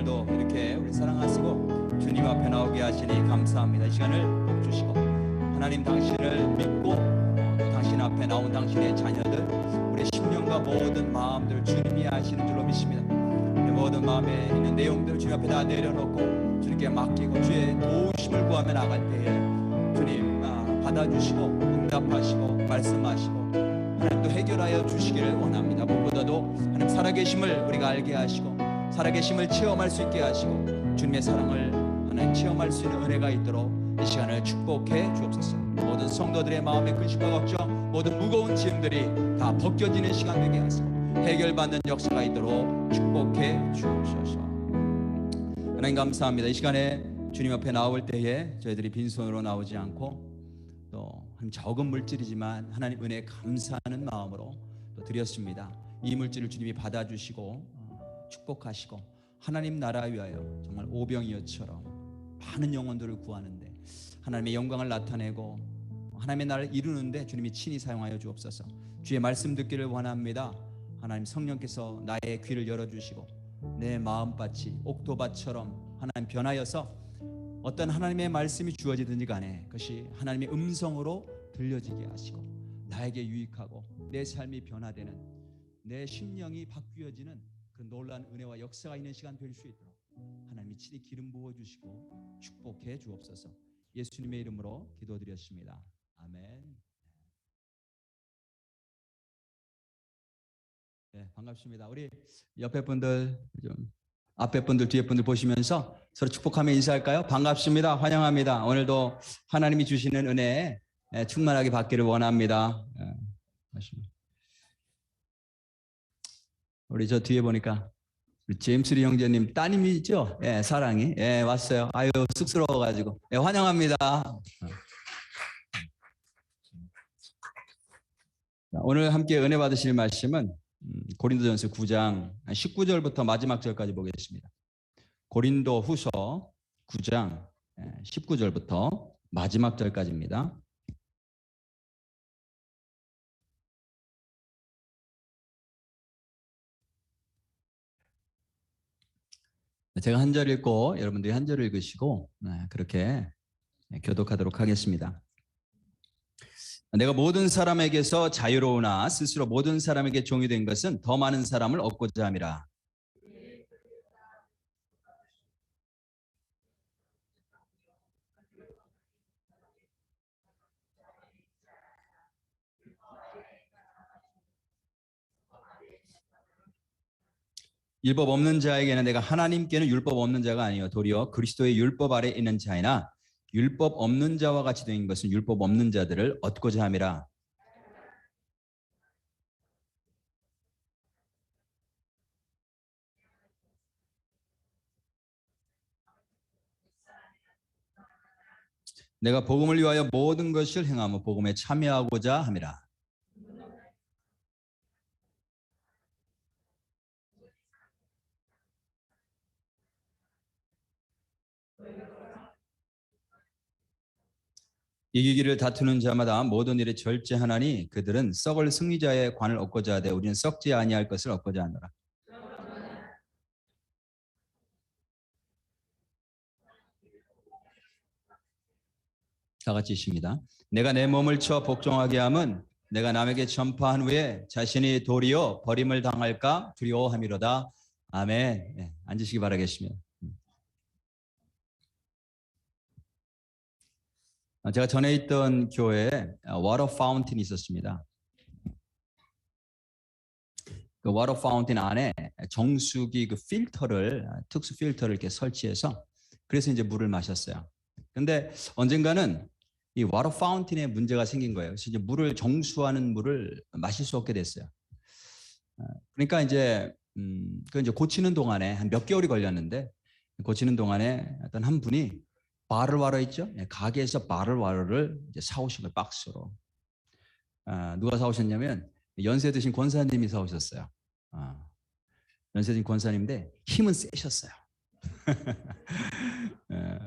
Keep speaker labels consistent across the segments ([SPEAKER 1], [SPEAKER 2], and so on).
[SPEAKER 1] 오늘도 이렇게 우리 사랑하시고 주님 앞에 나오게 하시니 감사합니다. 이 시간을 복 주시고 하나님 당신을 믿고 또 당신 앞에 나온 당신의 자녀들, 우리 심령과 모든 마음들을 주님이 아시는 줄로 믿습니다. 모든 마음에 있는 내용들을 주님 앞에 다 내려놓고 주님께 맡기고 주의 도우심을 구하며 나갈 때에 주님 받아주시고 응답하시고 말씀하시고 하나님도 해결하여 주시기를 원합니다. 무엇보다도 하나님 살아계심을 우리가 알게 하시고 살아계심을 체험할 수 있게 하시고 주님의 사랑을 하나님 체험할 수 있는 은혜가 있도록 이 시간을 축복해 주옵소서. 모든 성도들의 마음의 근심과 걱정, 모든 무거운 짐들이 다 벗겨지는 시간 되게 하시고 해결받는 역사가 있도록 축복해 주옵소서. 하나님 감사합니다. 이 시간에 주님 앞에 나올 때에 저희들이 빈손으로 나오지 않고 또 적은 물질이지만 하나님 은혜에 감사하는 마음으로 또 드렸습니다. 이 물질을 주님이 받아주시고 축복하시고 하나님 나라 위하여 정말 오병이어처럼 많은 영혼들을 구하는데 하나님의 영광을 나타내고 하나님의 나라를 이루는데 주님이 친히 사용하여 주옵소서. 주의 말씀 듣기를 원합니다. 하나님 성령께서 나의 귀를 열어주시고 내 마음밭이 옥토밭처럼 하나님 변하여서 어떤 하나님의 말씀이 주어지든지 간에 그것이 하나님의 음성으로 들려지게 하시고 나에게 유익하고 내 삶이 변화되는 내 심령이 바뀌어지는 그 놀라운 은혜와 역사가 있는 시간 될 수 있도록 하나님이 친히 기름 부어주시고 축복해 주옵소서. 예수님의 이름으로 기도드렸습니다. 아멘. 네, 반갑습니다. 우리 옆에 분들 좀 앞에 분들 뒤에 분들 보시면서 서로 축복하며 인사할까요? 반갑습니다. 환영합니다. 오늘도 하나님이 주시는 은혜 충만하게 받기를 원합니다. 우리 저 뒤에 보니까 우리 제임스 리 형제님 따님이죠? 예, 사랑이 왔어요. 아유 쑥스러워가지고 환영합니다. 오늘 함께 은혜 받으실 말씀은 고린도전서 9장 19절부터 마지막 절까지 보겠습니다. 고린도후서 9장 19절부터 마지막 절까지입니다. 제가 한 절 읽고 여러분들이 한 절 읽으시고 그렇게 교독하도록 하겠습니다. 내가 모든 사람에게서 자유로우나 스스로 모든 사람에게 종이 된 것은 더 많은 사람을 얻고자 함이라. 율법 없는 자에게는 내가 하나님께는 율법 없는 자가 아니요 도리어 그리스도의 율법 아래 있는 자이나 율법 없는 자와 같이 된 것은 율법 없는 자들을 얻고자 함이라. 내가 복음을 위하여 모든 것을 행하며 복음에 참여하고자 함이라. 이기기를 다투는 자마다 모든 일에 절제하나니 그들은 썩을 승리자의 관을 얻고자 하되 우리는 썩지 아니할 것을 얻고자 하노라. 다 같이 읽습니다. 내가 내 몸을 쳐 복종하게 함은 내가 남에게 전파한 후에 자신이 도리어 버림을 당할까 두려워함이로다. 아멘. 네, 앉으시기 바라겠습니다. 제가 전에 있던 교회에 워터 파운틴이 있었습니다. 그 워터 파운틴 안에 정수기 그 필터를 특수 필터를 이렇게 설치해서 그래서 이제 물을 마셨어요. 근데 언젠가는 이 워터 파운틴에 문제가 생긴 거예요. 그래서 이제 물을 정수하는 물을 마실 수 없게 됐어요. 그러니까 이제 그 이제 고치는 동안에 한 몇 개월이 걸렸는데 고치는 동안에 어떤 한 분이 바를와러 있죠? 가게에서 바를와러를 이제 사오신 거예요, 박스로. 누가 사오셨냐면 연세 드신 권사님이 사오셨어요. 연세 드신 권사님인데 힘은 세셨어요.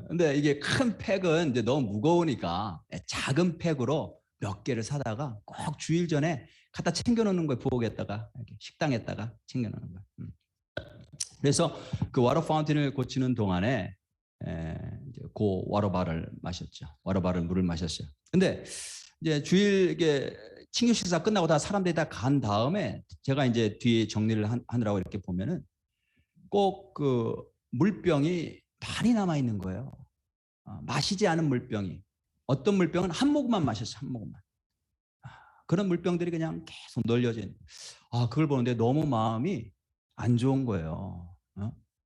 [SPEAKER 1] 근데 이게 큰 팩은 이제 너무 무거우니까 작은 팩으로 몇 개를 사다가 꼭 주일 전에 갖다 챙겨놓는 거예요. 부엌에다가 식당에다가 챙겨놓는 거예요. 그래서 그 와터 파운틴을 고치는 동안에 이제 그 와터바를 마셨죠. 와터바를 물을 마셨어요. 근데 이제 주일 이게 친교 식사 끝나고 다 사람들이 다 간 다음에 제가 이제 뒤에 정리를 하느라고 이렇게 보면은 꼭 그 물병이 많이 남아 있는 거예요. 마시지 않은 물병이. 어떤 물병은 한 모금만 마셨어요. 한 모금만. 그런 물병들이 그냥 계속 널려진. 그걸 보는데 너무 마음이 안 좋은 거예요.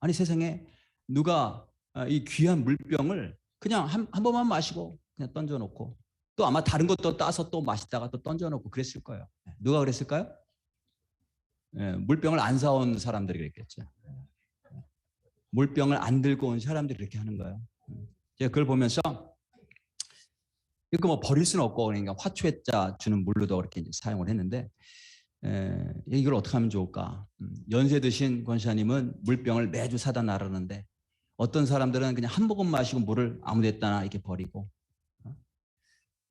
[SPEAKER 1] 아니 세상에 누가 이 귀한 물병을 그냥 한 번만 마시고 그냥 던져놓고 또 아마 다른 것도 따서 또 마시다가 또 던져놓고 그랬을 거예요. 누가 그랬을까요? 물병을 안 사온 사람들이 그랬겠죠. 물병을 안 들고 온 사람들이 그렇게 하는 거예요. 제가 그걸 보면서 이거 뭐 버릴 수는 없고 그러니까 화초에짜 주는 물로도 그렇게 이제 사용을 했는데 이걸 어떻게 하면 좋을까? 연세 드신 권사님은 물병을 매주 사다 나르는데 어떤 사람들은 그냥 한 모금 마시고 물을 아무 데다나 이렇게 버리고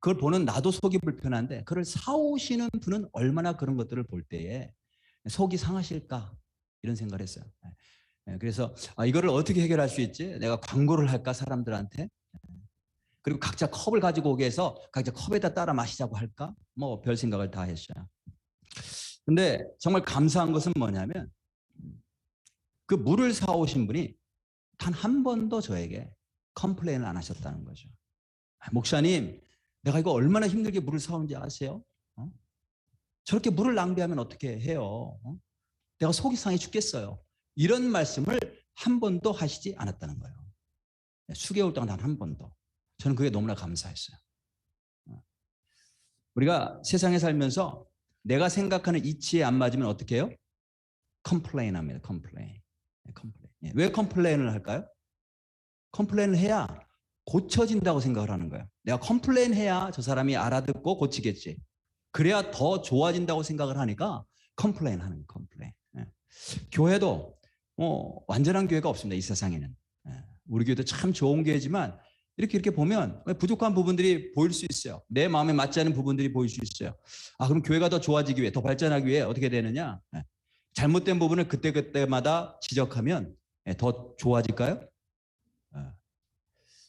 [SPEAKER 1] 그걸 보는 나도 속이 불편한데 그걸 사오시는 분은 얼마나 그런 것들을 볼 때에 속이 상하실까 이런 생각을 했어요. 그래서 이거를 어떻게 해결할 수 있지? 내가 광고를 할까 사람들한테? 그리고 각자 컵을 가지고 오게 해서 각자 컵에다 따라 마시자고 할까? 뭐 별 생각을 다 했어요. 근데 정말 감사한 것은 뭐냐면 그 물을 사오신 분이 단 한 번도 저에게 컴플레인을 안 하셨다는 거죠. 목사님, 내가 이거 얼마나 힘들게 물을 사오는지 아세요? 저렇게 물을 낭비하면 어떻게 해요? 내가 속이 상해 죽겠어요. 이런 말씀을 한 번도 하시지 않았다는 거예요. 수개월 동안 단 한 번도. 저는 그게 너무나 감사했어요. 우리가 세상에 살면서 내가 생각하는 이치에 안 맞으면 어떻게 해요? 컴플레인 합니다. 컴플레인. 왜 컴플레인을 할까요? 컴플레인을 해야 고쳐진다고 생각을 하는 거예요. 내가 컴플레인 해야 저 사람이 알아듣고 고치겠지. 그래야 더 좋아진다고 생각을 하니까 컴플레인 하는 거예요. 컴플레인. 교회도 완전한 교회가 없습니다. 이 세상에는. 우리 교회도 참 좋은 교회지만 이렇게 보면 부족한 부분들이 보일 수 있어요. 내 마음에 맞지 않은 부분들이 보일 수 있어요. 그럼 교회가 더 좋아지기 위해, 더 발전하기 위해 어떻게 되느냐? 잘못된 부분을 그때마다 지적하면 더 좋아질까요?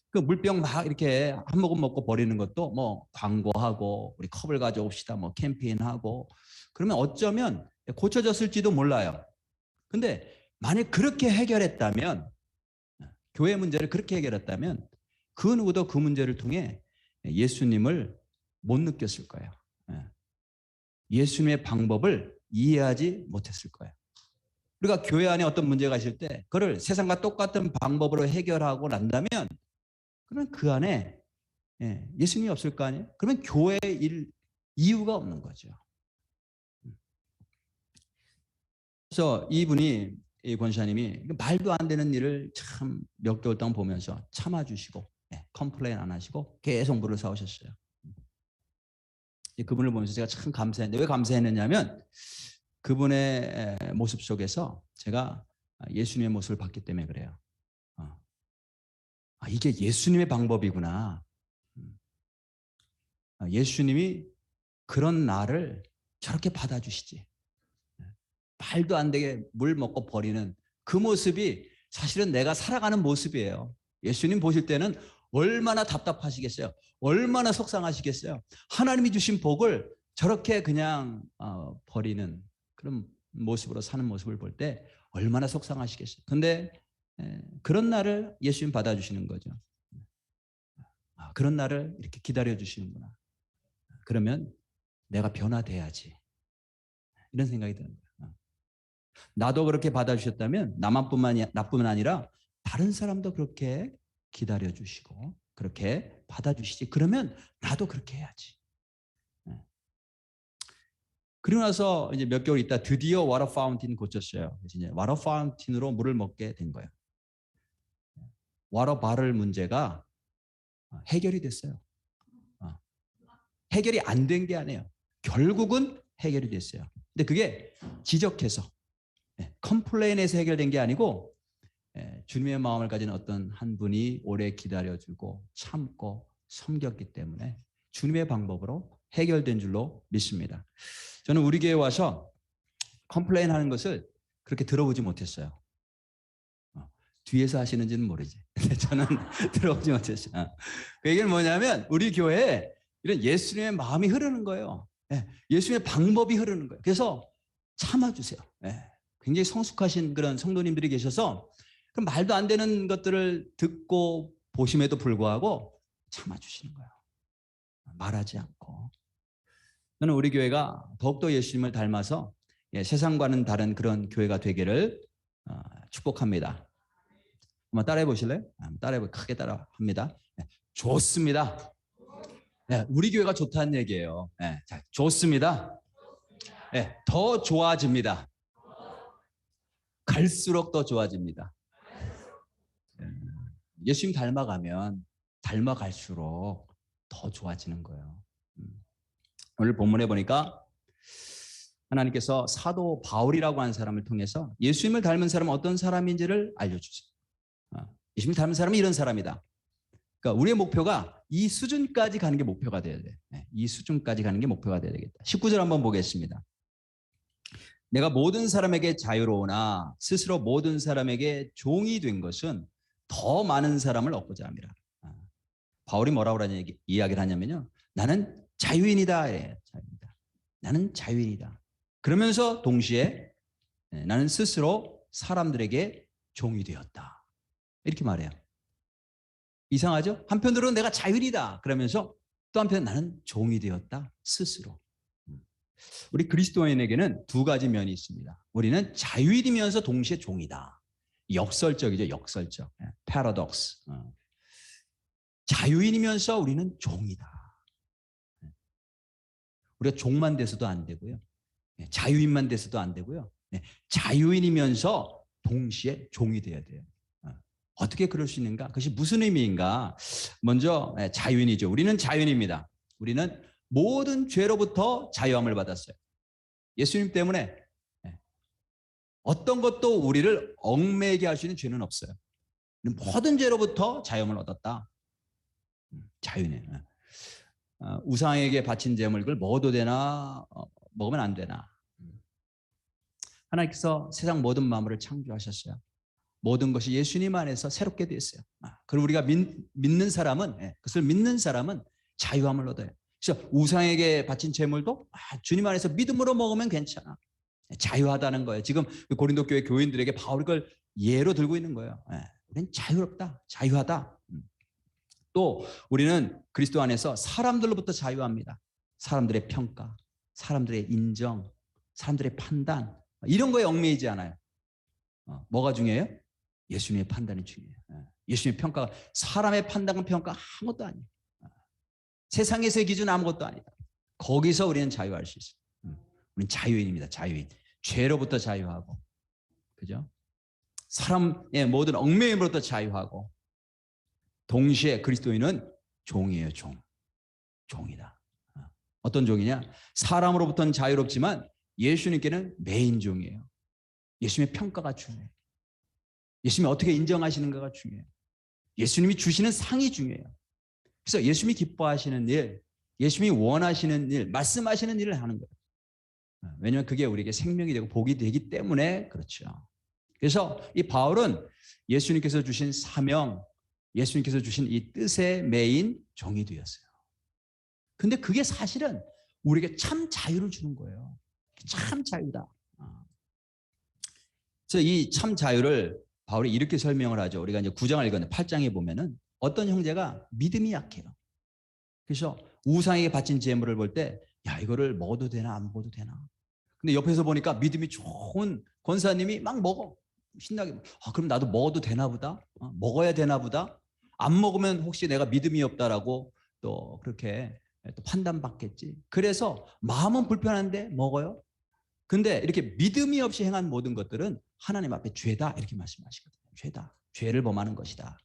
[SPEAKER 1] 그 물병 막 이렇게 한 모금 먹고 버리는 것도 뭐 광고하고 우리 컵을 가져옵시다 뭐 캠페인하고 그러면 어쩌면 고쳐졌을지도 몰라요. 근데 만약 그렇게 해결했다면 교회 문제를 그렇게 해결했다면 그 누구도 그 문제를 통해 예수님을 못 느꼈을 거예요. 예수님의 방법을 이해하지 못했을 거예요. 우리가 교회 안에 어떤 문제가 있을 때 그걸 세상과 똑같은 방법으로 해결하고 난다면 그러면 그 안에 예수님이 없을 거 아니에요? 그러면 교회일 이유가 없는 거죠. 그래서 이분이 이 권사님이 말도 안 되는 일을 참 몇 개월 동안 보면서 참아주시고 컴플레인 안 하시고 계속 물을 사오셨어요. 그분을 보면서 제가 참 감사했는데 왜 감사했느냐면 그분의 모습 속에서 제가 예수님의 모습을 봤기 때문에 그래요. 이게 예수님의 방법이구나. 예수님이 그런 나를 저렇게 받아주시지. 말도 안 되게 물 먹고 버리는 그 모습이 사실은 내가 살아가는 모습이에요. 예수님 보실 때는 얼마나 답답하시겠어요. 얼마나 속상하시겠어요. 하나님이 주신 복을 저렇게 그냥 버리는 그런 모습으로 사는 모습을 볼 때 얼마나 속상하시겠어요. 근데 그런 날을 예수님 받아주시는 거죠. 그런 날을 이렇게 기다려주시는구나. 그러면 내가 변화돼야지. 이런 생각이 드는 거예요. 나도 그렇게 받아주셨다면 나뿐만 아니라 다른 사람도 그렇게 기다려주시고 그렇게 받아주시지. 그러면 나도 그렇게 해야지. 그리고 나서 이제 몇 개월 있다 드디어 와터 파운틴 고쳤어요. 그래서 이제 와터 파운틴으로 물을 먹게 된 거예요. 와터 바럴 문제가 해결이 됐어요. 해결이 안 된 게 아니에요. 결국은 해결이 됐어요. 근데 그게 지적해서 컴플레인에서 해결된 게 아니고 주님의 마음을 가진 어떤 한 분이 오래 기다려주고 참고 섬겼기 때문에 주님의 방법으로 해결된 줄로 믿습니다. 저는 우리 교회에 와서 컴플레인 하는 것을 그렇게 들어보지 못했어요. 뒤에서 하시는지는 모르지. 근데 저는 들어보지 못했어요. 그 얘기는 뭐냐면 우리 교회에 이런 예수님의 마음이 흐르는 거예요. 예수님의 방법이 흐르는 거예요. 그래서 참아주세요. 굉장히 성숙하신 그런 성도님들이 계셔서 그럼 말도 안 되는 것들을 듣고 보심에도 불구하고 참아주시는 거예요. 말하지 않고. 저는 우리 교회가 더욱더 예수님을 닮아서 세상과는 다른 그런 교회가 되기를 축복합니다. 한번 따라해 보실래요? 크게 따라 합니다. 좋습니다. 우리 교회가 좋다는 얘기예요. 자, 좋습니다. 더 좋아집니다. 갈수록 더 좋아집니다. 예수님 닮아가면 닮아갈수록 더 좋아지는 거예요. 오늘 본문에 보니까 하나님께서 사도 바울이라고 하는 사람을 통해서 예수님을 닮은 사람은 어떤 사람인지를 알려주세요. 예수님을 닮은 사람은 이런 사람이다. 그러니까 우리의 목표가 이 수준까지 가는 게 목표가 돼야 돼. 이 수준까지 가는 게 목표가 돼야 되겠다. 19절 한번 보겠습니다. 내가 모든 사람에게 자유로우나 스스로 모든 사람에게 종이 된 것은 더 많은 사람을 얻고자 함이라. 바울이 뭐라고 이야기를 하냐면요. 나는 자유인이다. 자유인이다. 나는 자유인이다. 그러면서 동시에 나는 스스로 사람들에게 종이 되었다. 이렇게 말해요. 이상하죠? 한편으로는 내가 자유인이다. 그러면서 또 한편 나는 종이 되었다. 스스로. 우리 그리스도인에게는 두 가지 면이 있습니다. 우리는 자유인이면서 동시에 종이다. 역설적이죠. 역설적. 패러독스. 자유인이면서 우리는 종이다. 우리가 종만 돼서도 안 되고요. 자유인만 돼서도 안 되고요. 자유인이면서 동시에 종이 돼야 돼요. 어떻게 그럴 수 있는가? 그것이 무슨 의미인가? 먼저 자유인이죠. 우리는 자유인입니다. 우리는 모든 죄로부터 자유함을 받았어요. 예수님 때문에 어떤 것도 우리를 얽매이게 할 수 있는 죄는 없어요. 모든 죄로부터 자유함을 얻었다. 자유인이에요. 우상에게 바친 제물 그걸 먹어도 되나 먹으면 안 되나. 하나님께서 세상 모든 만물을 창조하셨어요. 모든 것이 예수님 안에서 새롭게 됐어요. 그리고 우리가 믿는 사람은 그것을 믿는 사람은 자유함을 얻어요. 그래서 우상에게 바친 제물도 주님 안에서 믿음으로 먹으면 괜찮아. 자유하다는 거예요. 지금 고린도 교회 교인들에게 바울이 그걸 예로 들고 있는 거예요. 우리는 자유롭다. 자유하다. 또 우리는 그리스도 안에서 사람들로부터 자유합니다. 사람들의 평가, 사람들의 인정, 사람들의 판단 이런 거에 얽매이지 않아요. 뭐가 중요해요? 예수님의 판단이 중요해요. 예수님의 평가가 사람의 판단과 평가 아무것도 아니에요. 세상에서의 기준 아무것도 아니다. 거기서 우리는 자유할 수 있어요. 우리는 자유인입니다. 자유인. 죄로부터 자유하고, 그죠? 사람의 모든 얽매임으로부터 자유하고, 동시에 그리스도인은 종이에요. 종이다. 어떤 종이냐? 사람으로부터는 자유롭지만 예수님께는 메인 종이에요. 예수님의 평가가 중요해요. 예수님이 어떻게 인정하시는가가 중요해요. 예수님이 주시는 상이 중요해요. 그래서 예수님이 기뻐하시는 일, 예수님이 원하시는 일, 말씀하시는 일을 하는 거예요. 왜냐하면 그게 우리에게 생명이 되고 복이 되기 때문에 그렇죠. 그래서 이 바울은 예수님께서 주신 사명, 예수님께서 주신 이 뜻의 메인 종이 되었어요. 근데 그게 사실은 우리에게 참 자유를 주는 거예요. 참 자유다. 그래서 이 참 자유를 바울이 이렇게 설명을 하죠. 우리가 이제 9장을 읽었는데 8장에 보면은 어떤 형제가 믿음이 약해요. 그래서 우상에게 바친 제물을 볼 때, 야, 이거를 먹어도 되나 안 먹어도 되나. 근데 옆에서 보니까 믿음이 좋은 권사님이 막 먹어. 신나게. 그럼 나도 먹어도 되나 보다. 먹어야 되나 보다. 안 먹으면 혹시 내가 믿음이 없다라고 또 그렇게 또 판단받겠지. 그래서 마음은 불편한데 먹어요. 근데 이렇게 믿음이 없이 행한 모든 것들은 하나님 앞에 죄다 이렇게 말씀하시거든요. 죄다. 죄를 범하는 것이다.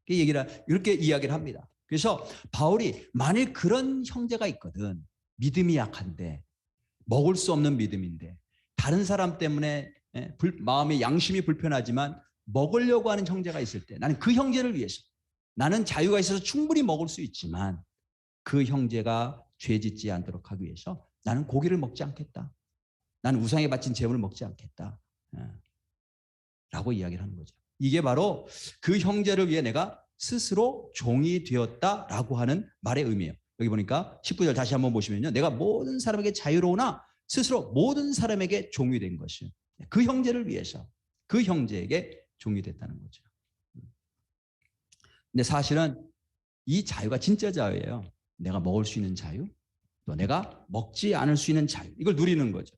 [SPEAKER 1] 이렇게 이야기를 합니다. 그래서 바울이 만일 그런 형제가 있거든. 믿음이 약한데 먹을 수 없는 믿음인데 다른 사람 때문에 마음의 양심이 불편하지만 먹으려고 하는 형제가 있을 때 나는 그 형제를 위해서 나는 자유가 있어서 충분히 먹을 수 있지만 그 형제가 죄 짓지 않도록 하기 위해서 나는 고기를 먹지 않겠다. 나는 우상에 바친 제물을 먹지 않겠다. 라고 이야기를 하는 거죠. 이게 바로 그 형제를 위해 내가 스스로 종이 되었다라고 하는 말의 의미예요. 여기 보니까 19절 다시 한번 보시면요. 내가 모든 사람에게 자유로우나 스스로 모든 사람에게 종이 된 것이요. 그 형제를 위해서 그 형제에게 종이 됐다는 거죠. 근데 사실은 이 자유가 진짜 자유예요. 내가 먹을 수 있는 자유, 또 내가 먹지 않을 수 있는 자유, 이걸 누리는 거죠.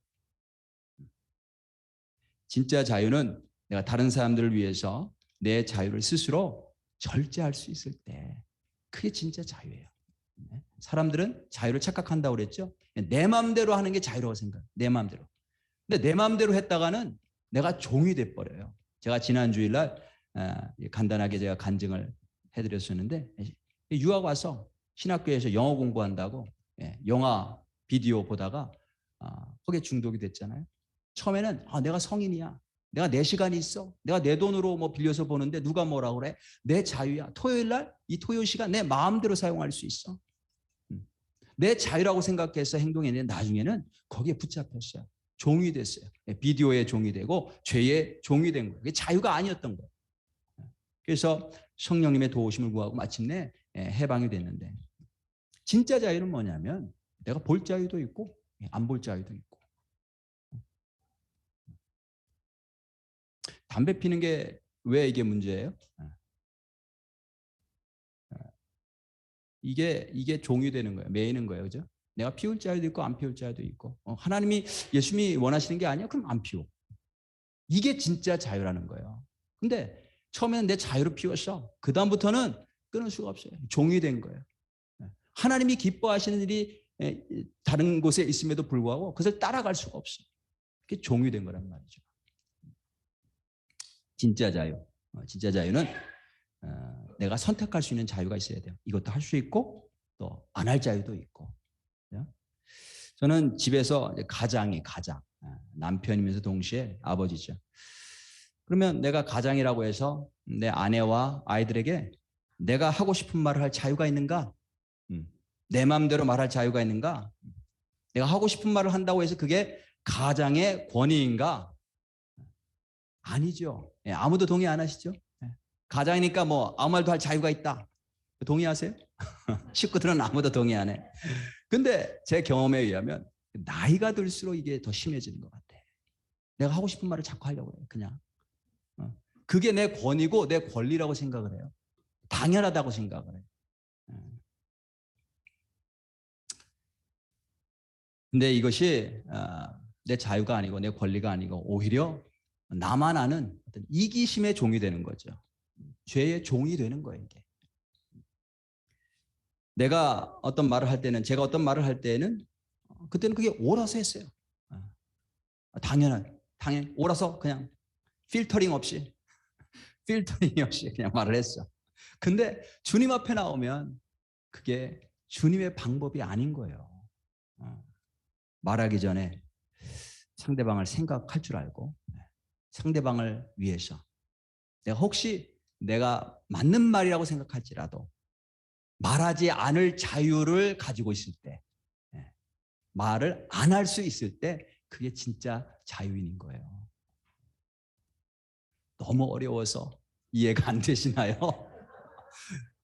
[SPEAKER 1] 진짜 자유는 내가 다른 사람들을 위해서 내 자유를 스스로 절제할 수 있을 때, 그게 진짜 자유예요. 사람들은 자유를 착각한다고 그랬죠. 내 마음대로 하는 게 자유라고 생각해요. 내 마음대로. 근데 내 마음대로 했다가는 내가 종이 돼버려요. 제가 지난 주일날 간단하게 제가 간증을 해드렸었는데, 유학 와서 신학교에서 영어 공부한다고 영화 비디오 보다가 거기에 중독이 됐잖아요. 처음에는 내가 성인이야, 내가 내 시간이 있어, 내가 내 돈으로 뭐 빌려서 보는데 누가 뭐라고 그래, 내 자유야, 토요일날 이 토요 시간 내 마음대로 사용할 수 있어, 내 자유라고 생각해서 행동했는데 나중에는 거기에 붙잡혔어요. 종이 됐어요. 비디오의 종이 되고 죄의 종이 된 거예요. 그게 자유가 아니었던 거예요. 그래서 성령님의 도우심을 구하고 마침내 해방이 됐는데, 진짜 자유는 뭐냐면 내가 볼 자유도 있고 안 볼 자유도 있고. 담배 피는 게 왜 이게 문제예요? 이게 종이 되는 거예요. 매이는 거예요. 그죠? 내가 피울 자유도 있고 안 피울 자유도 있고. 하나님이, 예수님이 원하시는 게 아니야? 그럼 안 피워. 이게 진짜 자유라는 거예요. 근데 처음에는 내 자유로 피웠어. 그 다음부터는 끊을 수가 없어요. 종이 된 거예요. 하나님이 기뻐하시는 일이 다른 곳에 있음에도 불구하고 그것을 따라갈 수가 없어요. 그게 종이 된 거란 말이죠. 진짜 자유. 진짜 자유는 내가 선택할 수 있는 자유가 있어야 돼요. 이것도 할 수 있고 또 안 할 자유도 있고. 저는 집에서 가장 남편이면서 동시에 아버지죠. 그러면 내가 가장이라고 해서 내 아내와 아이들에게 내가 하고 싶은 말을 할 자유가 있는가? 내 마음대로 말할 자유가 있는가? 내가 하고 싶은 말을 한다고 해서 그게 가장의 권위인가? 아니죠. 아무도 동의 안 하시죠? 가장이니까 뭐 아무 말도 할 자유가 있다. 동의하세요? 식구들은 아무도 동의 안 해. 근데 제 경험에 의하면 나이가 들수록 이게 더 심해지는 것 같아. 내가 하고 싶은 말을 자꾸 하려고 해요. 그냥. 그게 내 권위고 내 권리라고 생각을 해요. 당연하다고 생각을 해요. 근데 이것이 내 자유가 아니고 내 권리가 아니고 오히려 나만 아는 어떤 이기심의 종이 되는 거죠. 죄의 종이 되는 거예요, 이게. 내가 어떤 말을 할 때는, 제가 어떤 말을 할 때는 그때는 그게 옳아서 했어요. 당연히 옳아서 그냥 필터링 없이 그냥 말을 했어. 근데 주님 앞에 나오면 그게 주님의 방법이 아닌 거예요. 말하기 전에 상대방을 생각할 줄 알고 상대방을 위해서 혹시 내가 맞는 말이라고 생각할지라도 말하지 않을 자유를 가지고 있을 때, 말을 안 할 수 있을 때 그게 진짜 자유인인 거예요. 너무 어려워서 이해가 안 되시나요?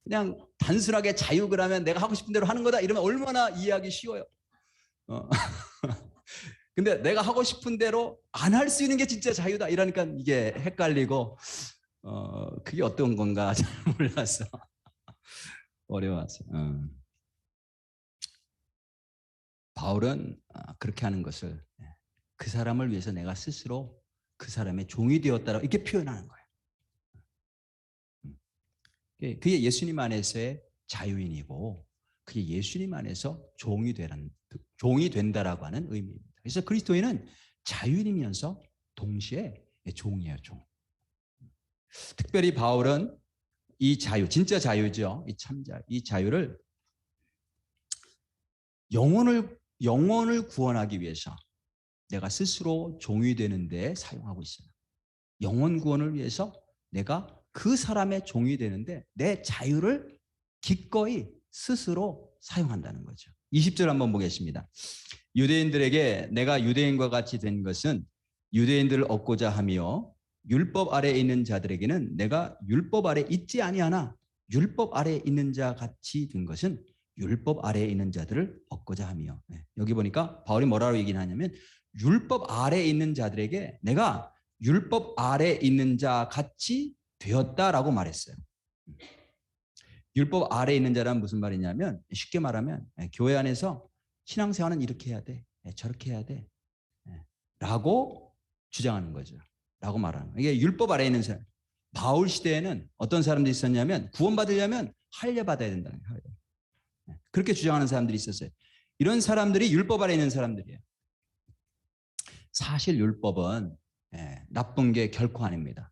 [SPEAKER 1] 그냥 단순하게 자유 그러면 내가 하고 싶은 대로 하는 거다 이러면 얼마나 이해하기 쉬워요. 근데 내가 하고 싶은 대로 안 할 수 있는 게 진짜 자유다 이러니까 이게 헷갈리고 그게 어떤 건가 잘 몰라서 어려웠어요. 바울은 그렇게 하는 것을 그 사람을 위해서 내가 스스로 그 사람의 종이 되었다라고 이렇게 표현하는 거예요. 그게 예수님 안에서의 자유인이고 그게 예수님 안에서 종이 된다라고 하는 의미입니다. 그래서 그리스도인은 자유인이면서 동시에 종이에요, 종. 특별히 바울은 이 자유, 진짜 자유죠. 이 자유를 영혼을 구원하기 위해서 내가 스스로 종이 되는 데 사용하고 있어요. 영혼 구원을 위해서 내가 그 사람의 종이 되는데 내 자유를 기꺼이 스스로 사용한다는 거죠. 20절 한번 보겠습니다. 유대인들에게 내가 유대인과 같이 된 것은 유대인들을 얻고자 하며 율법 아래에 있는 자들에게는 내가 율법 아래 있지 아니하나 율법 아래에 있는 자 같이 된 것은 율법 아래에 있는 자들을 얻고자 하며. 여기 보니까 바울이 뭐라고 얘기하냐면 율법 아래에 있는 자들에게 내가 율법 아래에 있는 자 같이 되었다라고 말했어요. 율법 아래에 있는 자란 무슨 말이냐면 쉽게 말하면 교회 안에서 신앙생활은 이렇게 해야 돼, 저렇게 해야 돼 라고 주장하는 거죠. 라고 말하는 거예요. 이게 율법 아래에 있는 사람. 바울 시대에는 어떤 사람들이 있었냐면 구원받으려면 할례 받아야 된다는 거예요. 그렇게 주장하는 사람들이 있었어요. 이런 사람들이 율법 아래에 있는 사람들이에요. 사실 율법은 나쁜 게 결코 아닙니다.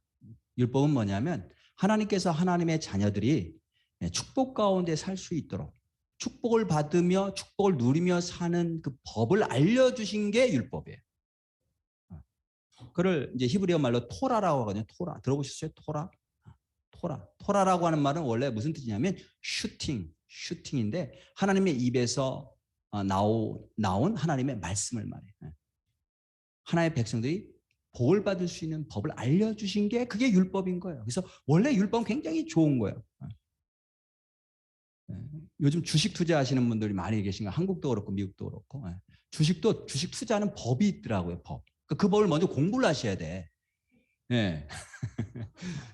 [SPEAKER 1] 율법은 뭐냐면 하나님께서 하나님의 자녀들이 축복 가운데 살 수 있도록 축복을 받으며 축복을 누리며 사는 그 법을 알려주신 게 율법이에요. 그를 이제 히브리어 말로 토라라고 하거든요. 토라 들어보셨어요? 토라라고 하는 말은 원래 무슨 뜻이냐면 슈팅인데 하나님의 입에서 나온 하나님의 말씀을 말해요. 하나님의 백성들이 복을 받을 수 있는 법을 알려주신 게 그게 율법인 거예요. 그래서 원래 율법은 굉장히 좋은 거예요. 요즘 주식 투자하시는 분들이 많이 계신가? 한국도 그렇고 미국도 그렇고. 주식 투자하는 법이 있더라고요. 법. 그 법을 먼저 공부를 하셔야 돼.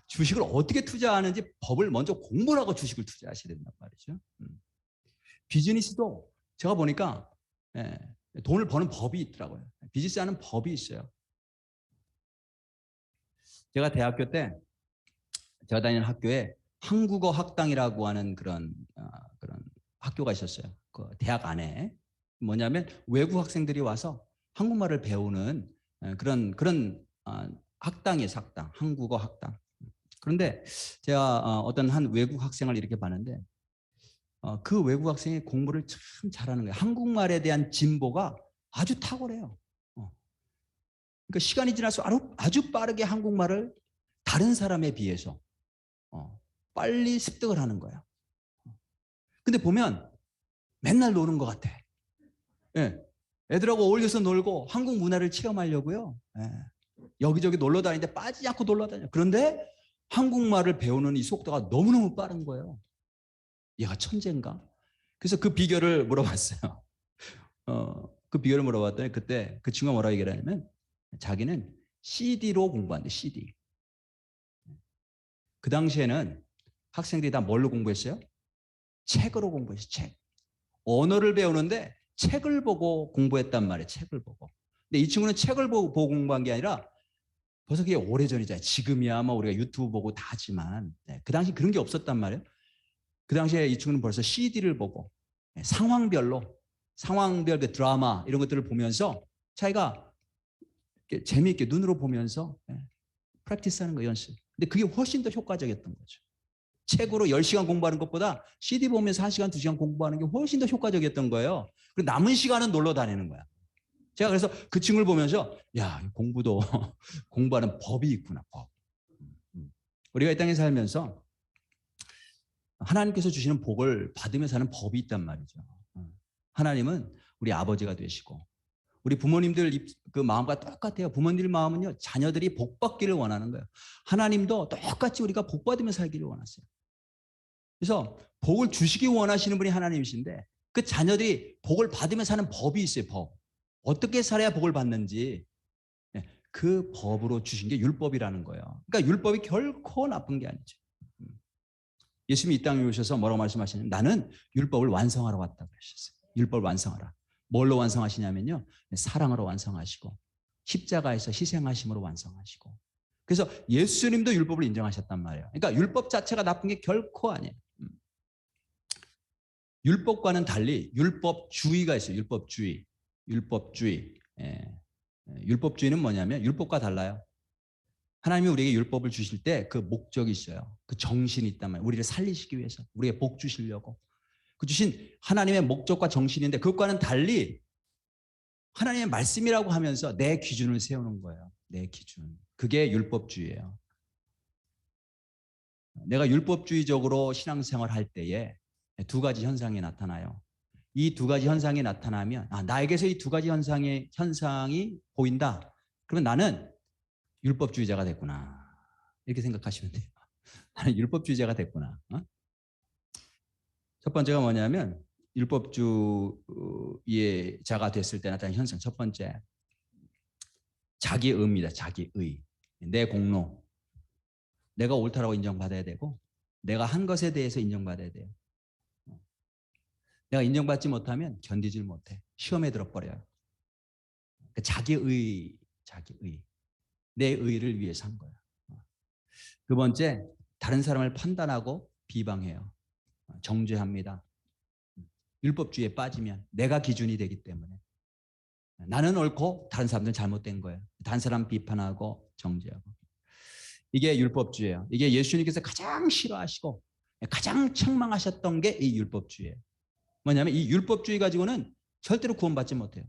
[SPEAKER 1] 주식을 어떻게 투자하는지 법을 먼저 공부를 하고 주식을 투자하셔야 된단 말이죠. 비즈니스도 제가 보니까 돈을 버는 법이 있더라고요. 비즈니스 하는 법이 있어요. 제가 대학교 때 제가 다니는 학교에 한국어 학당이라고 하는 그런 학교가 있었어요. 그 대학 안에 뭐냐면 외국 학생들이 와서 한국말을 배우는 그런 학당이에요. 학당, 한국어 학당. 그런데 제가 어떤 한 외국 학생을 이렇게 봤는데 그 외국 학생이 공부를 참 잘하는 거예요. 한국말에 대한 진보가 아주 탁월해요. 그러니까 시간이 지날수록 아주 빠르게 한국말을 다른 사람에 비해서 빨리 습득을 하는 거예요. 근데 보면 맨날 노는 것 같아. 애들하고 어울려서 놀고 한국 문화를 체험하려고요. 여기저기 놀러 다니는데 빠지지 않고 놀러 다녀요. 그런데 한국말을 배우는 이 속도가 너무너무 빠른 거예요. 얘가 천재인가? 그래서 그 비결을 물어봤어요. 그 비결을 물어봤더니 그때 그 친구가 뭐라고 얘기를 하냐면 자기는 CD로 공부한대. CD. 그 당시에는 학생들이 다 뭘로 공부했어요? 책으로 공부했어요. 책. 언어를 배우는데 책을 보고 공부했단 말이에요. 책을 보고. 근데 이 친구는 책을 보고 공부한 게 아니라 벌써 그게 오래전이잖아요. 지금이야 뭐 우리가 유튜브 보고 다 하지만 그 당시 그런 게 없었단 말이에요. 그 당시에 이 친구는 벌써 CD를 보고 상황별로 상황별 그 드라마 이런 것들을 보면서 자기가 재미있게 눈으로 보면서 프랙티스하는 거예요. 연습. 근데 그게 훨씬 더 효과적이었던 거죠. 책으로 10시간 공부하는 것보다 CD 보면서 1시간, 2시간 공부하는 게 훨씬 더 효과적이었던 거예요. 그리고 남은 시간은 놀러 다니는 거야. 제가 그래서 그 친구를 보면서 야, 공부도 공부하는 법이 있구나. 법. 우리가 이 땅에 살면서 하나님께서 주시는 복을 받으며 사는 법이 있단 말이죠. 하나님은 우리 아버지가 되시고 우리 부모님들 그 마음과 똑같아요. 부모님들 마음은요, 자녀들이 복 받기를 원하는 거예요. 하나님도 똑같이 우리가 복 받으며 살기를 원하세요. 그래서 복을 주시기 원하시는 분이 하나님이신데 그 자녀들이 복을 받으며 사는 법이 있어요. 법. 어떻게 살아야 복을 받는지 그 법으로 주신 게 율법이라는 거예요. 그러니까 율법이 결코 나쁜 게 아니죠. 예수님이 이 땅에 오셔서 뭐라고 말씀하시냐면 나는 율법을 완성하러 왔다고 하셨어요. 율법을 완성하라. 뭘로 완성하시냐면요. 사랑으로 완성하시고 십자가에서 희생하심으로 완성하시고 그래서 예수님도 율법을 인정하셨단 말이에요. 그러니까 율법 자체가 나쁜 게 결코 아니에요. 율법과는 달리 율법주의가 있어요. 율법주의. 율법주의는 뭐냐면 율법과 달라요. 하나님이 우리에게 율법을 주실 때 그 목적이 있어요. 그 정신이 있단 말이에요. 우리를 살리시기 위해서. 우리에게 복 주시려고. 그 주신 하나님의 목적과 정신인데 그것과는 달리 하나님의 말씀이라고 하면서 내 기준을 세우는 거예요. 내 기준. 그게 율법주의예요. 내가 율법주의적으로 신앙생활 할 때에 두 가지 현상이 나타나요. 이 두 가지 현상이 나타나면 나에게서 이 두 가지 현상이 보인다. 그러면 나는 율법주의자가 됐구나. 이렇게 생각하시면 돼요. 나는 율법주의자가 됐구나. 첫 번째가 뭐냐면 율법주의자가 됐을 때 나타나는 현상. 첫 번째, 자기 의입니다. 자기 의. 내 공로. 내가 옳다라고 인정받아야 되고 내가 한 것에 대해서 인정받아야 돼요. 내가 인정받지 못하면 견디질 못해. 시험에 들어버려요. 자기 의. 내 의를 위해서 한 거야. 두 번째, 다른 사람을 판단하고 비방해요. 정죄합니다. 율법주의에 빠지면 내가 기준이 되기 때문에 나는 옳고 다른 사람들은 잘못된 거예요. 다른 사람 비판하고 정죄하고. 이게 율법주의예요. 이게 예수님께서 가장 싫어하시고 가장 책망하셨던 게 이 율법주의예요. 뭐냐면 이 율법주의 가지고는 절대로 구원받지 못해요.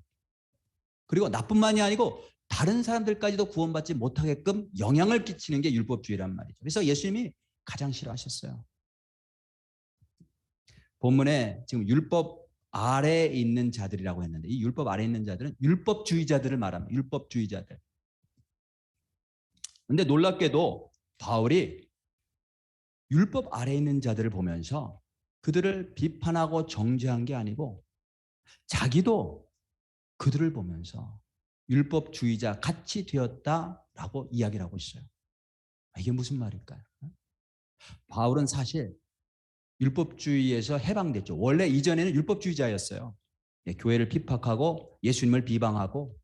[SPEAKER 1] 그리고 나뿐만이 아니고 다른 사람들까지도 구원받지 못하게끔 영향을 끼치는 게 율법주의란 말이죠. 그래서 예수님이 가장 싫어하셨어요. 본문에 지금 율법 아래에 있는 자들이라고 했는데 이 율법 아래에 있는 자들은 율법주의자들을 말합니다. 율법주의자들. 근데 놀랍게도 바울이 율법 아래에 있는 자들을 보면서 그들을 비판하고 정죄한 게 아니고 자기도 그들을 보면서 율법주의자 같이 되었다라고 이야기를 하고 있어요. 이게 무슨 말일까요? 바울은 사실 율법주의에서 해방됐죠. 원래 이전에는 율법주의자였어요. 교회를 핍박하고 예수님을 비방하고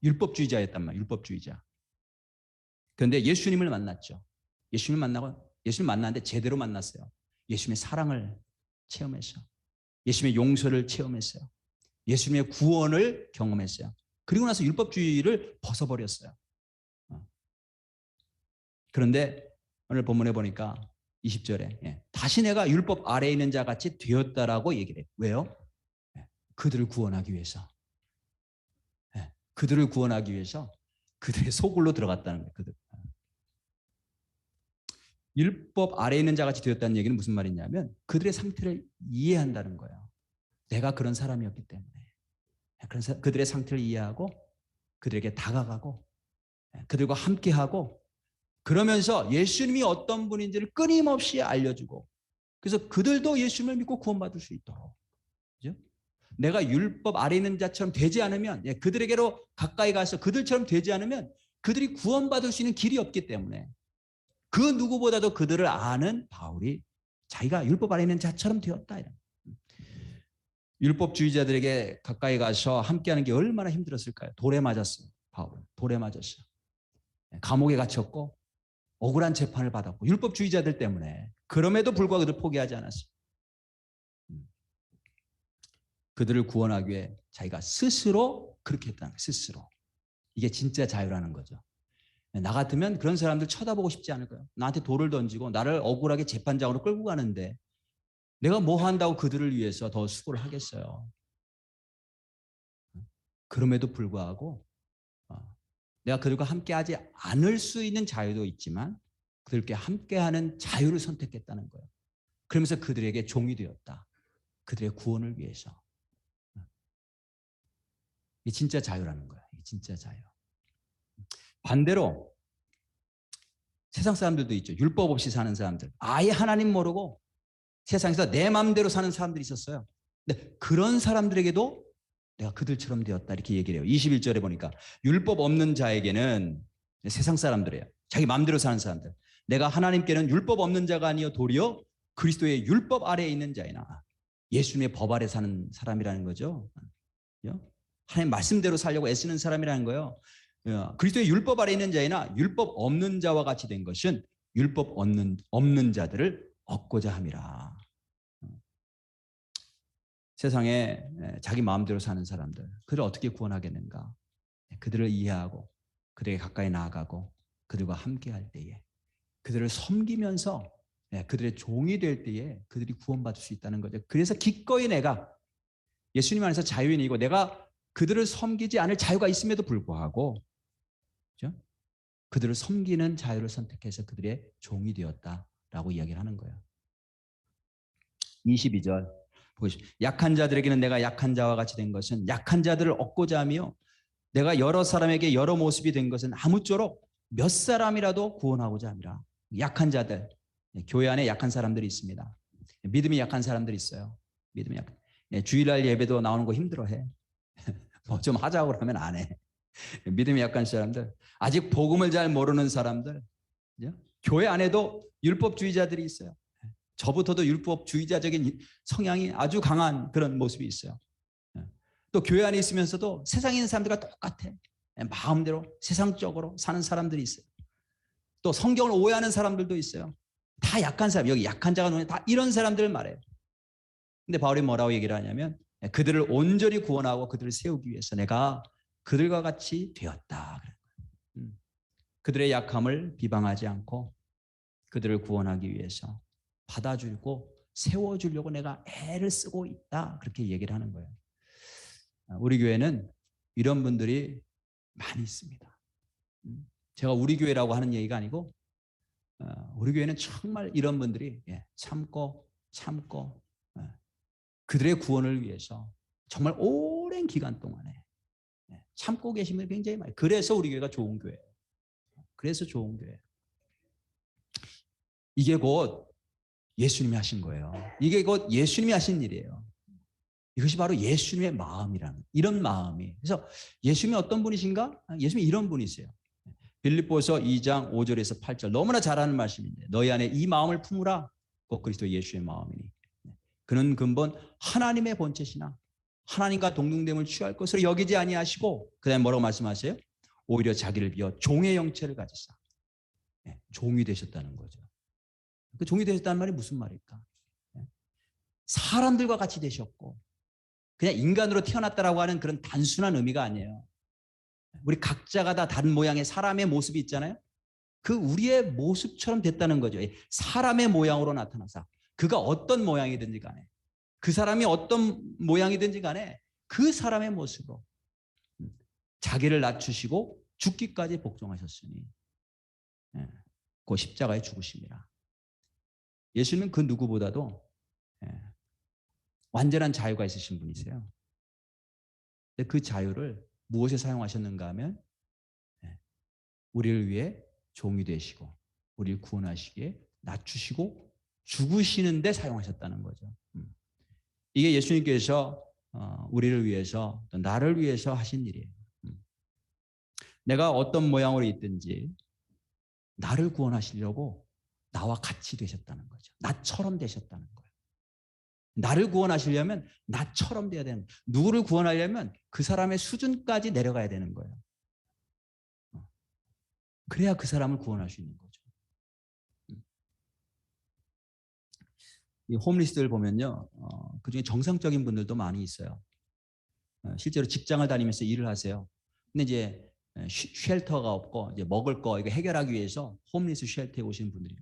[SPEAKER 1] 율법주의자였단 말이에요. 율법주의자. 그런데 예수님을 만났죠. 예수님 만났는데 제대로 만났어요. 예수님의 사랑을 체험했어요. 예수님의 용서를 체험했어요. 예수님의 구원을 경험했어요. 그리고 나서 율법주의를 벗어버렸어요. 그런데 오늘 본문에 보니까 20절에 다시 내가 율법 아래에 있는 자 같이 되었다라고 얘기를 해요. 왜요? 그들을 구원하기 위해서. 그들을 구원하기 위해서 그들의 소굴로 들어갔다는 거예요. 그들. 율법 아래에 있는 자 같이 되었다는 얘기는 무슨 말이냐면 그들의 상태를 이해한다는 거예요. 내가 그런 사람이었기 때문에. 그래서 그들의 상태를 이해하고 그들에게 다가가고 그들과 함께하고 그러면서 예수님이 어떤 분인지를 끊임없이 알려주고 그래서 그들도 예수님을 믿고 구원받을 수 있도록. 그죠? 내가 율법 아래 있는 자처럼 되지 않으면 그들에게로 가까이 가서 그들처럼 되지 않으면 그들이 구원받을 수 있는 길이 없기 때문에 그 누구보다도 그들을 아는 바울이 자기가 율법 아래 있는 자처럼 되었다. 율법주의자들에게 가까이 가서 함께하는 게 얼마나 힘들었을까요? 돌에 맞았어요. 바울은 돌에 맞았어요. 감옥에 갇혔고 억울한 재판을 받았고 율법주의자들 때문에 그럼에도 불구하고 그들 포기하지 않았어요. 그들을 구원하기 위해 자기가 스스로 그렇게 했다는 거예요. 스스로. 이게 진짜 자유라는 거죠. 나 같으면 그런 사람들 쳐다보고 싶지 않을 거예요. 나한테 돌을 던지고 나를 억울하게 재판장으로 끌고 가는데 내가 뭐 한다고 그들을 위해서 더 수고를 하겠어요. 그럼에도 불구하고 내가 그들과 함께하지 않을 수 있는 자유도 있지만 그들과 함께하는 자유를 선택했다는 거예요. 그러면서 그들에게 종이 되었다. 그들의 구원을 위해서. 이게 진짜 자유라는 거예요. 이게 진짜 자유. 반대로 세상 사람들도 있죠. 율법 없이 사는 사람들. 아예 하나님 모르고 세상에서 내 마음대로 사는 사람들이 있었어요. 근데 그런 사람들에게도 내가 그들처럼 되었다 이렇게 얘기를 해요. 21절에 보니까 율법 없는 자에게는 세상 사람들이에요. 자기 마음대로 사는 사람들. 내가 하나님께는 율법 없는 자가 아니요 도리어 그리스도의 율법 아래에 있는 자이나. 예수님의 법 아래 사는 사람이라는 거죠. 하나님 말씀대로 살려고 애쓰는 사람이라는 거예요. 그리스도의 율법 아래 있는 자이나 율법 없는 자와 같이 된 것은 율법 없는 자들을 얻고자 함이라. 세상에 자기 마음대로 사는 사람들, 그들을 어떻게 구원하겠는가? 그들을 이해하고 그들에게 가까이 나아가고 그들과 함께할 때에 그들을 섬기면서 그들의 종이 될 때에 그들이 구원받을 수 있다는 거죠. 그래서 기꺼이 내가 예수님 안에서 자유인이고 내가 그들을 섬기지 않을 자유가 있음에도 불구하고 그렇죠? 그들을 섬기는 자유를 선택해서 그들의 종이 되었다라고 이야기를 하는 거예요. 22절 보십시오. 약한 자들에게는 내가 약한 자와 같이 된 것은 약한 자들을 얻고자 하며 내가 여러 사람에게 여러 모습이 된 것은 아무쪼록 몇 사람이라도 구원하고자 합니다. 약한 자들, 교회 안에 약한 사람들이 있습니다. 믿음이 약한 사람들이 있어요. 믿음이 약한. 주일날 예배도 나오는 거 힘들어해. 뭐 좀 하자고 그러면 안 해. 믿음이 약한 사람들, 아직 복음을 잘 모르는 사람들, 교회 안에도 율법주의자들이 있어요. 저부터도 율법주의자적인 성향이 아주 강한 그런 모습이 있어요. 또 교회 안에 있으면서도 세상에 있는 사람들과 똑같아. 마음대로 세상적으로 사는 사람들이 있어요. 또 성경을 오해하는 사람들도 있어요. 다 약한 사람, 여기 약한 자가 누구냐, 다 이런 사람들을 말해요. 근데 바울이 뭐라고 얘기를 하냐면 그들을 온전히 구원하고 그들을 세우기 위해서 내가 그들과 같이 되었다. 그들의 약함을 비방하지 않고 그들을 구원하기 위해서 받아주고 세워주려고 내가 애를 쓰고 있다. 그렇게 얘기를 하는 거예요. 우리 교회는 이런 분들이 많이 있습니다. 제가 우리 교회라고 하는 얘기가 아니고 우리 교회는 정말 이런 분들이 참고 그들의 구원을 위해서 정말 오랜 기간 동안에 참고 계신 분이 굉장히 많아요. 그래서 우리 교회가 좋은 교회예요. 그래서 좋은 교회예요. 이게 곧 예수님이 하신 거예요. 이게 곧 예수님이 하신 일이에요. 이것이 바로 예수님의 마음이라는 이런 마음이. 그래서 예수님이 어떤 분이신가? 예수님이 이런 분이세요. 빌립보서 2장 5절에서 8절 너무나 잘 아는 말씀인데 너희 안에 이 마음을 품으라. 곧 그리스도 예수의 마음이니. 그는 근본 하나님의 본체시나 하나님과 동등됨을 취할 것으로 여기지 아니하시고 그다음에 뭐라고 말씀하세요? 오히려 자기를 비워 종의 형체를 가지사. 종이 되셨다는 거죠. 그 종이 되셨다는 말이 무슨 말일까? 사람들과 같이 되셨고 그냥 인간으로 태어났다라고 하는 그런 단순한 의미가 아니에요. 우리 각자가 다 다른 모양의 사람의 모습이 있잖아요. 그 우리의 모습처럼 됐다는 거죠. 사람의 모양으로 나타나서 그가 어떤 모양이든지 간에 그 사람이 어떤 모양이든지 간에 그 사람의 모습으로 자기를 낮추시고 죽기까지 복종하셨으니 그 십자가에 죽으십니다. 예수님은 그 누구보다도 완전한 자유가 있으신 분이세요. 근데 그 자유를 무엇에 사용하셨는가 하면 우리를 위해 종이 되시고 우리를 구원하시기에 낮추시고 죽으시는 데 사용하셨다는 거죠. 이게 예수님께서 우리를 위해서 또 나를 위해서 하신 일이에요. 내가 어떤 모양으로 있든지 나를 구원하시려고 나와 같이 되셨다는 거죠. 나처럼 되셨다는 거예요. 나를 구원하시려면 나처럼 돼야 되는 거예요. 누구를 구원하려면 그 사람의 수준까지 내려가야 되는 거예요. 그래야 그 사람을 구원할 수 있는 거죠. 이 홈리스들 보면요, 그중에 정상적인 분들도 많이 있어요. 실제로 직장을 다니면서 일을 하세요. 근데 이제 쉘터가 없고 이제 먹을 거 이거 해결하기 위해서 홈리스 쉘터에 오시는 분들이에요.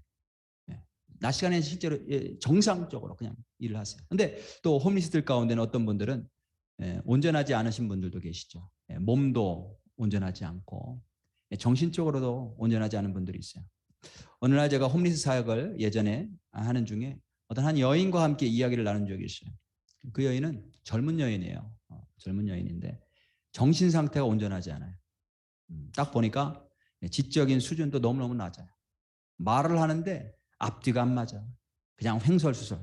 [SPEAKER 1] 낮 시간에 실제로 정상적으로 그냥 일을 하세요. 근데 또 홈리스들 가운데는 어떤 분들은 온전하지 않으신 분들도 계시죠. 몸도 온전하지 않고 정신적으로도 온전하지 않은 분들이 있어요. 어느 날 제가 홈리스 사역을 예전에 하는 중에 어떤 한 여인과 함께 이야기를 나눈 적이 있어요. 그 여인은 젊은 여인이에요. 젊은 여인인데 정신 상태가 온전하지 않아요. 딱 보니까 지적인 수준도 너무너무 낮아요. 말을 하는데 앞뒤가 안 맞아. 그냥 횡설수설.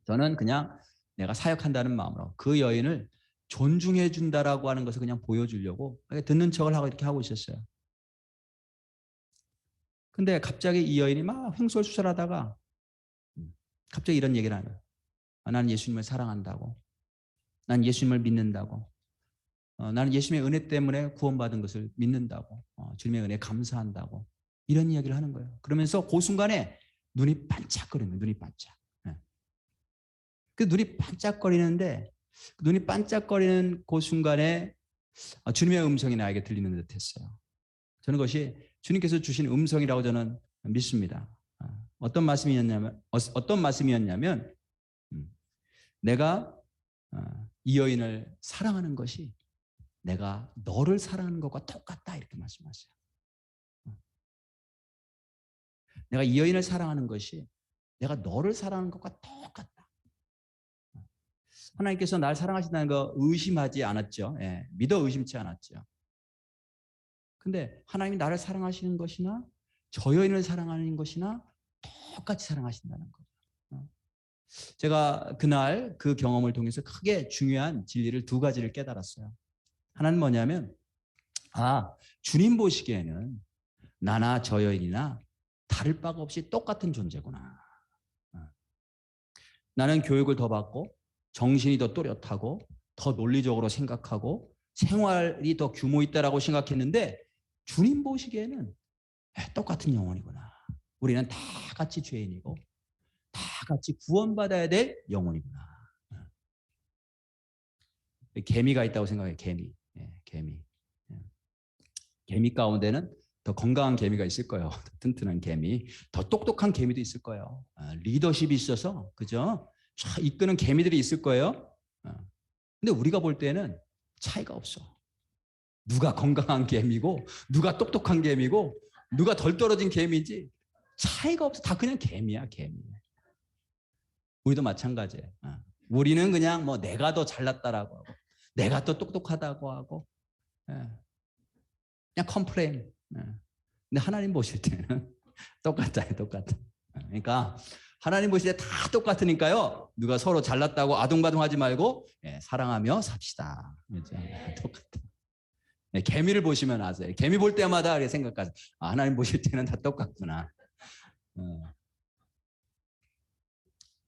[SPEAKER 1] 저는 그냥 내가 사역한다는 마음으로 그 여인을 존중해 준다라고 하는 것을 그냥 보여주려고 듣는 척을 하고 이렇게 하고 있었어요. 근데 갑자기 이 여인이 막 횡설수설하다가 갑자기 이런 얘기를 하는 거예요. 나는 예수님을 사랑한다고. 난 예수님을 믿는다고. 나는 예수님의 은혜 때문에 구원받은 것을 믿는다고. 주님의 은혜에 감사한다고. 이런 이야기를 하는 거예요. 그러면서 그 순간에 눈이 반짝거리는 거예요. 눈이 반짝. 그 눈이 반짝거리는데 눈이 반짝거리는 그 순간에 주님의 음성이 나에게 들리는 듯 했어요. 저는 그것이 주님께서 주신 음성이라고 저는 믿습니다. 어떤 말씀이었냐면 내가 이 여인을 사랑하는 것이 내가 너를 사랑하는 것과 똑같다 이렇게 말씀하세요. 내가 이 여인을 사랑하는 것이 내가 너를 사랑하는 것과 똑같다. 하나님께서 날 사랑하신다는 거 의심하지 않았죠. 예, 믿어 의심치 않았죠. 근데 하나님이 나를 사랑하시는 것이나 저 여인을 사랑하는 것이나 똑같이 사랑하신다는 거죠. 제가 그날 그 경험을 통해서 크게 중요한 진리를 두 가지를 깨달았어요. 하나는 뭐냐면 주님 보시기에는 나나 저 여인이나 다를 바가 없이 똑같은 존재구나. 나는 교육을 더 받고 정신이 더 또렷하고 더 논리적으로 생각하고 생활이 더 규모 있다라고 생각했는데 주님 보시기에는 똑같은 영혼이구나. 우리는 다 같이 죄인이고 다 같이 구원받아야 될 영혼이구나. 개미가 있다고 생각해요. 개미. 개미. 개미 가운데는 더 건강한 개미가 있을 거예요. 더 튼튼한 개미. 더 똑똑한 개미도 있을 거예요. 리더십이 있어서 그죠? 이끄는 개미들이 있을 거예요. 근데 우리가 볼 때는 차이가 없어. 누가 건강한 개미고 누가 똑똑한 개미고 누가 덜 떨어진 개미인지 차이가 없어. 다 그냥 개미야, 개미. 우리도 마찬가지예요. 우리는 그냥 뭐 내가 더 잘났다라고 하고 내가 더 똑똑하다고 하고 그냥 컴플레인. 근데 하나님 보실 때는 똑같아요, 똑같아. 그러니까 하나님 보실 때 다 똑같으니까요. 누가 서로 잘났다고 아둥바둥하지 말고 사랑하며 삽시다. 그렇죠? 똑같아. 개미를 보시면 아세요. 개미 볼 때마다 생각하세요. 하나님 보실 때는 다 똑같구나.